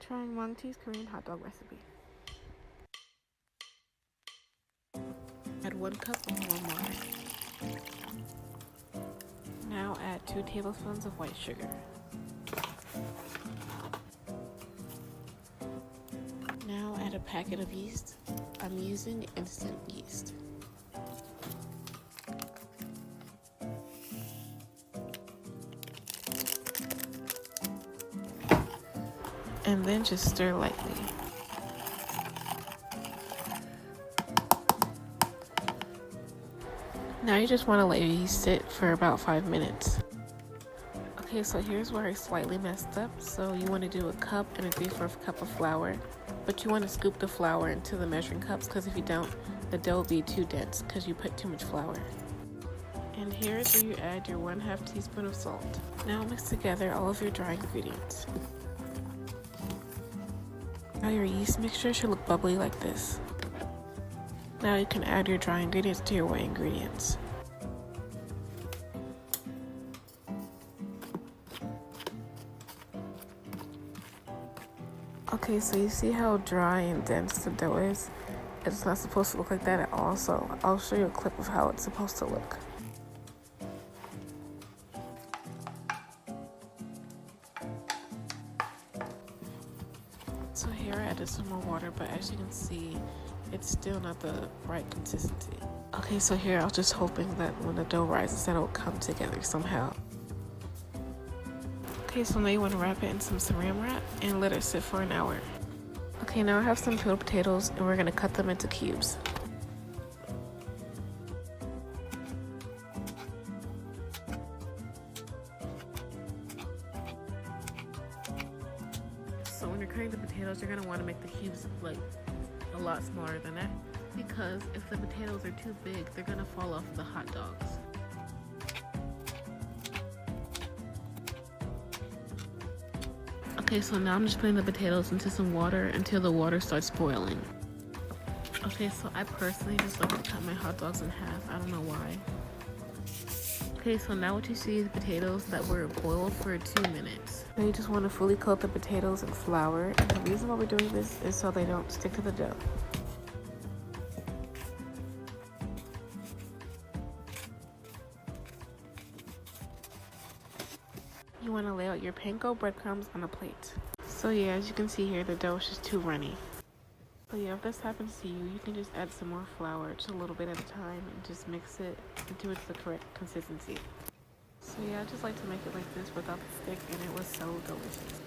Trying Maangchi's Korean hot dog recipe. Add 1 cup of warm water. Now add 2 tablespoons of white sugar. Now add a packet of yeast. I'm using instant yeast. And then just stir lightly. Now you just want to let your yeast sit for about 5 minutes. Okay, so here's where I slightly messed up. So you want to do a cup and a 3/4 cup of flour, but you want to scoop the flour into the measuring cups, because if you don't, the dough will be too dense because you put too much flour. And here is where you add your 1/2 teaspoon of salt. Now mix together all of your dry ingredients. Now your yeast mixture should look bubbly like this. Now you can add your dry ingredients to your wet ingredients. Okay, so you see how dry and dense the dough is? It's not supposed to look like that at all, so I'll show you a clip of how it's supposed to look. So here I added some more water, but as you can see, it's still not the right consistency. Okay, so here I was just hoping that when the dough rises, that it'll come together somehow. Okay, so now you want to wrap it in some saran wrap and let it sit for an hour. Okay, now I have some peeled potatoes and we're going to cut them into cubes. So when you're cutting the potatoes, you're going to want to make the cubes like a lot smaller than that, because if the potatoes are too big, they're going to fall off the hot dogs. Okay, so now I'm just putting the potatoes into some water until the water starts boiling. Okay, so I personally just like to cut my hot dogs in half. I don't know why. Okay, so now what you see is potatoes that were boiled for 2 minutes. Now you just want to fully coat the potatoes in flour. And the reason why we're doing this is so they don't stick to the dough. You want to lay out your panko breadcrumbs on a plate. So yeah, as you can see here, the dough is just too runny. So yeah, if this happens to you, you can just add some more flour, just a little bit at a time, and just mix it until it's the correct consistency. So yeah, I just like to make it like this without the stick, and it was so delicious.